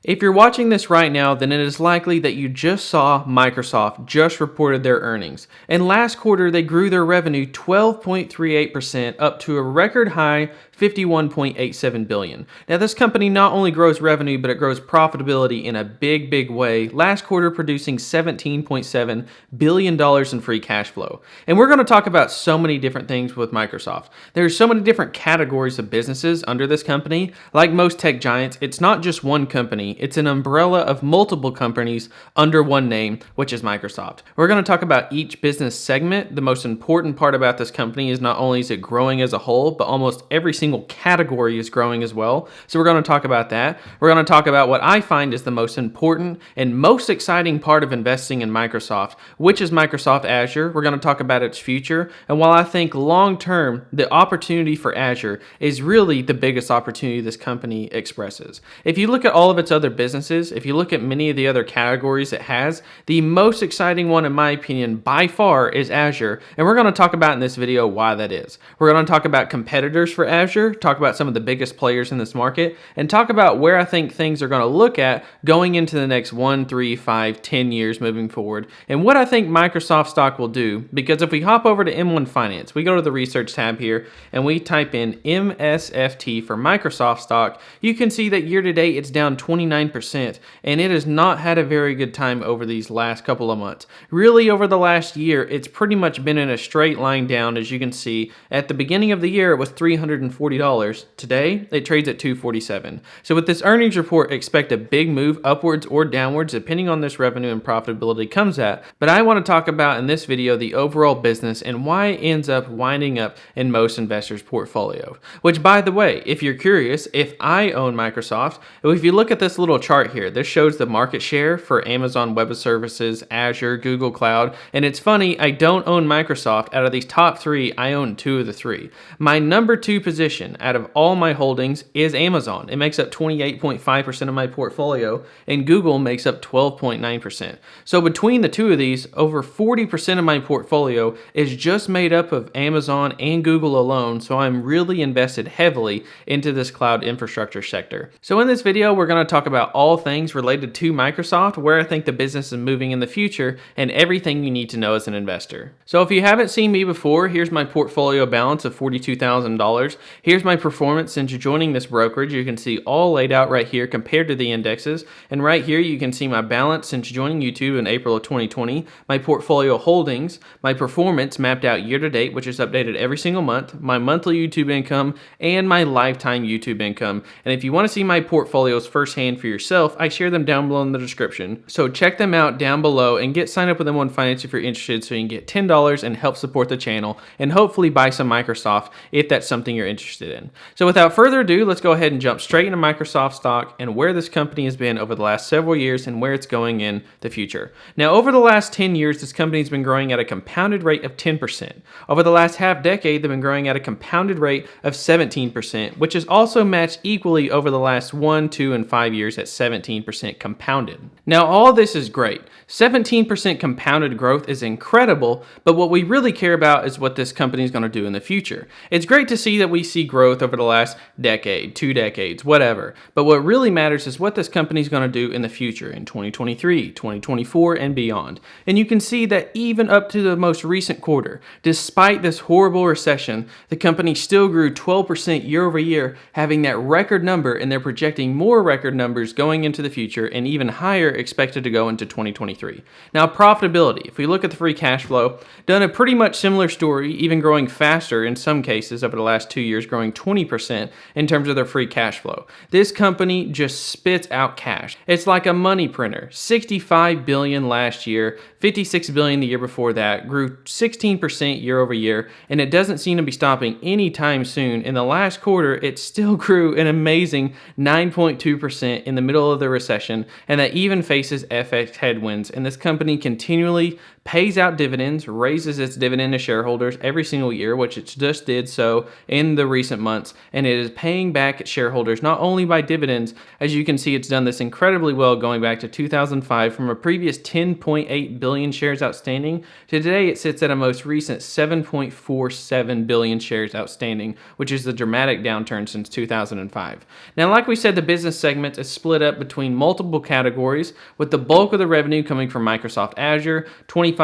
If you're watching this right now, then it is likely that you just saw Microsoft just reported their earnings. And last quarter, they grew their revenue 12.38% up to a record high $51.87 billion. Now, this company not only grows revenue, but it grows profitability in a big way. Last quarter, producing $17.7 billion in free cash flow. And we're going to talk about so many different things with Microsoft. There's so many different categories of businesses under this company. Like most tech giants, it's not just one company. It's an umbrella of multiple companies under one name, which is Microsoft. We're going to talk about each business segment. The most important part about this company is not only is it growing as a whole, but almost every single category is growing as well. So we're going to talk about that. We're going to talk about what I find is the most important and most exciting part of investing in Microsoft, which is Microsoft Azure. We're going to talk about its future. And while I think long term, the opportunity for Azure is really the biggest opportunity this company expresses. If you look at all of its other businesses, if you look at many of the other categories it has, the most exciting one in my opinion by far is Azure. And we're going to talk about in this video why that is. We're going to talk about competitors for Azure, talk about some of the biggest players in this market, and talk about where I think things are going to look at going into the next 1, 3, 5, 10 years moving forward, and what I think Microsoft stock will do. Because if we hop over to M1 Finance, we go to the research tab here, and we type in MSFT for Microsoft stock, you can see that year to date it's down 29%, and it has not had a very good time over these last couple of months. Really, over the last year, it's pretty much been in a straight line down. As you can see, at the beginning of the year, it was $340. Today, it trades at $247. So with this earnings report, expect a big move upwards or downwards, depending on this revenue and profitability comes at. But I want to talk about in this video the overall business and why it ends up winding up in most investors' portfolio. Which, by the way, if you're curious, if I own Microsoft, if you look at this little chart here, this shows the market share for Amazon Web Services, Azure, Google Cloud, and it's funny, I don't own Microsoft. Out of these top three, I own two of the three. My number two position out of all my holdings is Amazon. It makes up 28.5% of my portfolio, and Google makes up 12.9%. So between the two of these, over 40% of my portfolio is just made up of Amazon and Google alone, so I'm really invested heavily into this cloud infrastructure sector. So in this video, we're going to talk about all things related to Microsoft, where I think the business is moving in the future, and everything you need to know as an investor. So if you haven't seen me before, here's my portfolio balance of $42,000. Here's my performance since joining this brokerage. You can see all laid out right here compared to the indexes. And right here, you can see my balance since joining YouTube in April of 2020, my portfolio holdings, my performance mapped out year to date, which is updated every single month, my monthly YouTube income, and my lifetime YouTube income. And if you want to see my portfolios firsthand for yourself, I share them down below in the description. So check them out down below and get signed up with M1 Finance if you're interested, so you can get $10 and help support the channel and hopefully buy some Microsoft if that's something you're interested in. So without further ado, let's go ahead and jump straight into Microsoft stock and where this company has been over the last several years and where it's going in the future. Now, over the last 10 years, this company has been growing at a compounded rate of 10%. Over the last half decade, they've been growing at a compounded rate of 17%, which is also matched equally over the last 1, 2, and 5 years at 17% compounded. Now, all this is great. 17% compounded growth is incredible, but what we really care about is what this company is going to do in the future. It's great to see that we see growth over the last decade, 2 decades, whatever. But what really matters is what this company is going to do in the future in 2023, 2024, and beyond. And you can see that even up to the most recent quarter, despite this horrible recession, the company still grew 12% year over year, having that record number, and they're projecting more record numbers going into the future and even higher expected to go into 2023. Now, profitability, if we look at the free cash flow, done a pretty much similar story, even growing faster in some cases over the last 2 years, growing 20% in terms of their free cash flow. This company just spits out cash. It's like a money printer. $65 billion last year, $56 billion the year before that, grew 16% year over year, and it doesn't seem to be stopping anytime soon. In the last quarter, it still grew an amazing 9.2% in the middle of the recession, and that even faces FX headwinds, and this company continually pays out dividends, raises its dividend to shareholders every single year, which it just did so in the recent months, and it is paying back its shareholders not only by dividends. As you can see, it's done this incredibly well going back to 2005 from a previous 10.8 billion shares outstanding to today it sits at a most recent 7.47 billion shares outstanding, which is a dramatic downturn since 2005. Now, like we said, the business segment is split up between multiple categories, with the bulk of the revenue coming from Microsoft Azure, 25%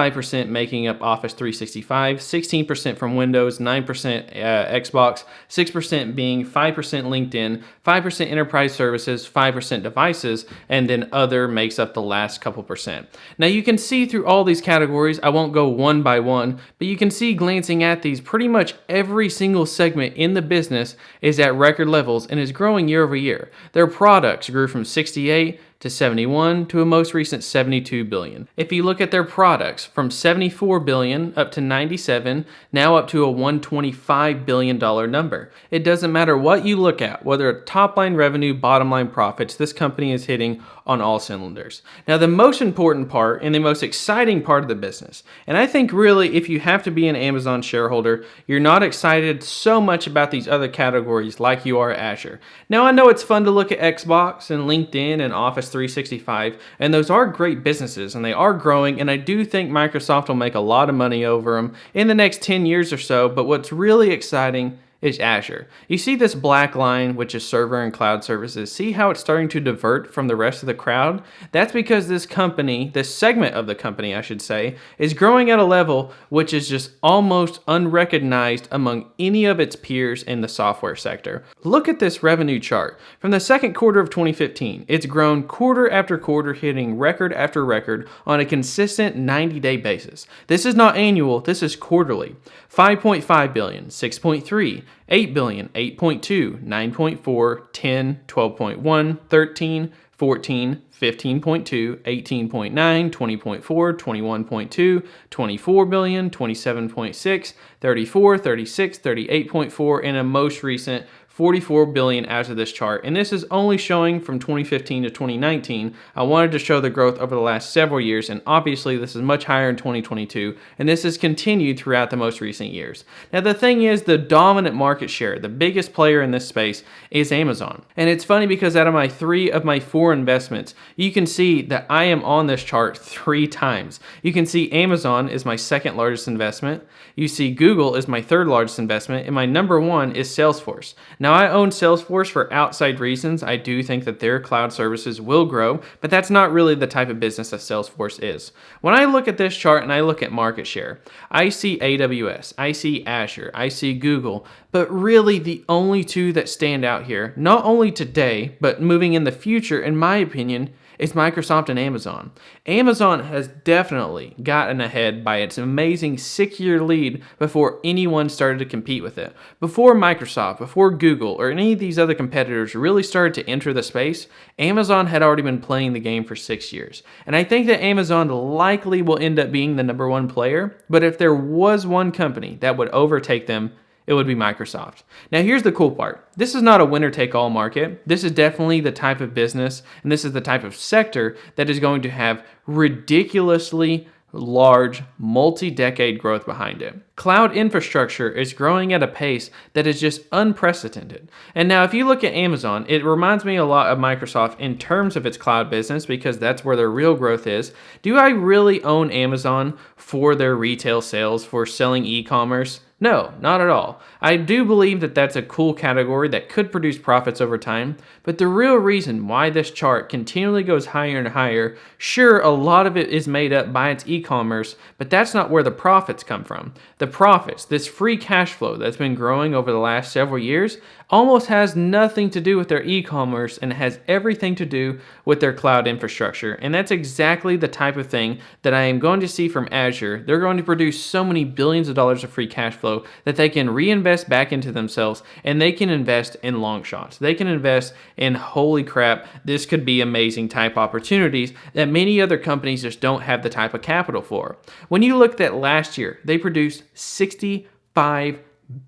making up Office 365, 16% from Windows, 9% Xbox, 6% being 5% LinkedIn, 5% enterprise services, 5% devices, and then other makes up the last couple percent. Now you can see through all these categories, I won't go one by one, but you can see glancing at these, pretty much every single segment in the business is at record levels and is growing year over year. Their products grew from 68 to 71 to a most recent 72 billion. If you look at their products, from 74 billion up to 97, now up to a $125 billion number. It doesn't matter what you look at, whether top line revenue, bottom line profits, this company is hitting on all cylinders. Now, the most important part and the most exciting part of the business, and I think really if you have to be an Amazon shareholder, you're not excited so much about these other categories like you are Azure. Now, I know it's fun to look at Xbox and LinkedIn and Office 365, and those are great businesses and they are growing, and I do think Microsoft will make a lot of money over them in the next 10 years or so, but what's really exciting is Azure. You see this black line, which is server and cloud services. See how it's starting to divert from the rest of the crowd? That's because this company, this segment of the company, I should say, is growing at a level which is just almost unrecognized among any of its peers in the software sector. Look at this revenue chart. From the second quarter of 2015, it's grown quarter after quarter, hitting record after record on a consistent 90-day basis. This is not annual, this is quarterly. 5.5 billion, 6.3, 8 billion, 8.2, 9.4, 10, 12.1, 13, 14, 15.2, 18.9, 20.4, 21.2, 24 billion, 27.6, 34, 36, 38.4, and a most recent 44 billion as of this chart. And this is only showing from 2015 to 2019. I wanted to show the growth over the last several years, and obviously this is much higher in 2022, and this has continued throughout the most recent years. Now the thing is, the dominant market share, the biggest player in this space is Amazon. And it's funny because out of my 3 of my 4 investments, you can see that I am on this chart 3 times. You can see Amazon is my second largest investment. You see Google is my third largest investment, and my number 1 is Salesforce. Now, I own Salesforce for outside reasons. I do think that their cloud services will grow, but that's not really the type of business that Salesforce is. When I look at this chart and I look at market share, I see AWS, I see Azure, I see Google, but really the only 2 that stand out here, not only today, but moving in the future, in my opinion, is Microsoft and Amazon. Amazon has definitely gotten ahead by its amazing 6-year lead before anyone started to compete with it. Before Microsoft, before Google, or any of these other competitors really started to enter the space, Amazon had already been playing the game for 6 years. And I think that Amazon likely will end up being the number 1 player, but if there was one company that would overtake them, it would be Microsoft. Now here's the cool part. This is not a winner-take-all market. This is definitely the type of business, and this is the type of sector that is going to have ridiculously large, multi-decade growth behind it. Cloud infrastructure is growing at a pace that is just unprecedented. And now if you look at Amazon, it reminds me a lot of Microsoft in terms of its cloud business because that's where their real growth is. Do I really own Amazon for their retail sales, for selling e-commerce? No, not at all. I do believe that that's a cool category that could produce profits over time, but the real reason why this chart continually goes higher and higher, sure, a lot of it is made up by its e-commerce, but that's not where the profits come from. The profits, this free cash flow that's been growing over the last several years, almost has nothing to do with their e-commerce and has everything to do with their cloud infrastructure. And that's exactly the type of thing that I am going to see from Azure. They're going to produce so many billions of dollars of free cash flow that they can reinvest back into themselves, and they can invest in long shots. They can invest in holy crap, this could be amazing type opportunities that many other companies just don't have the type of capital for. When you looked at last year, they produced $65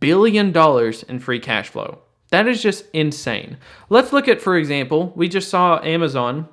billion in free cash flow. That is just insane. Let's look at, for example, we just saw Amazon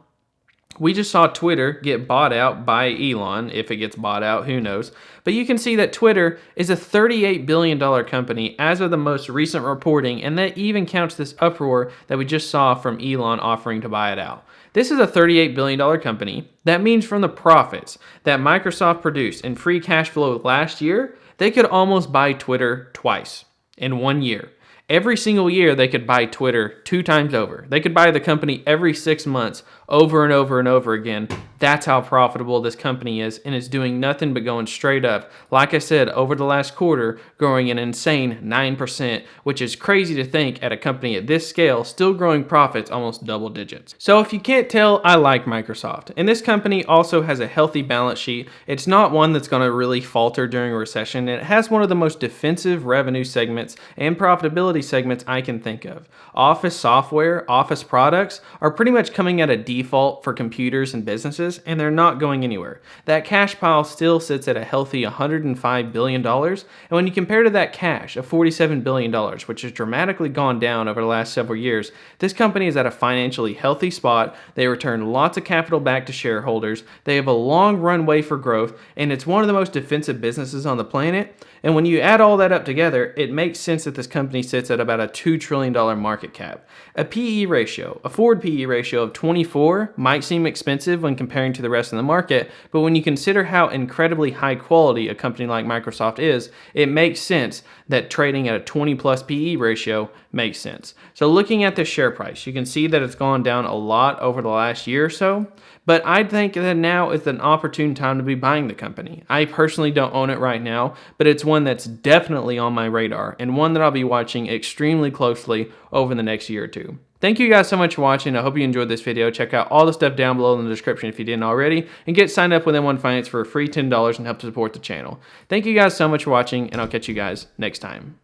We just saw Twitter get bought out by Elon. If it gets bought out, who knows? But you can see that Twitter is a $38 billion company as of the most recent reporting, and that even counts this uproar that we just saw from Elon offering to buy it out. This is a $38 billion company. That means from the profits that Microsoft produced in free cash flow last year, they could almost buy Twitter twice in 1 year. Every single year, they could buy Twitter 2 times over. They could buy the company every 6 months over and over and over again. That's how profitable this company is, and it's doing nothing but going straight up. Like I said, over the last quarter, growing an insane 9%, which is crazy to think at a company at this scale, still growing profits almost double digits. So if you can't tell, I like Microsoft. And this company also has a healthy balance sheet. It's not one that's going to really falter during a recession, and it has one of the most defensive revenue segments and profitability segments I can think of. Office software, office products are pretty much coming at a default for computers and businesses, and they're not going anywhere. That cash pile still sits at a healthy $105 billion, and when you compare to that cash of $47 billion, which has dramatically gone down over the last several years, this company is at a financially healthy spot. They return lots of capital back to shareholders. They have a long runway for growth, and it's one of the most defensive businesses on the planet. And when you add all that up together, it makes sense that this company sits at about a $2 trillion market cap. A PE ratio, a forward PE ratio of 24 might seem expensive when comparing to the rest of the market, but when you consider how incredibly high quality a company like Microsoft is, it makes sense that trading at a 20 plus PE ratio makes sense. So looking at the share price, you can see that it's gone down a lot over the last year or so, but I think that now is an opportune time to be buying the company. I personally don't own it right now, but it's one that's definitely on my radar and one that I'll be watching extremely closely over the next year or two. Thank you guys so much for watching. I hope you enjoyed this video. Check out all the stuff down below in the description if you didn't already, and get signed up with M1 Finance for a free $10 and help to support the channel. Thank you guys so much for watching, and I'll catch you guys next time.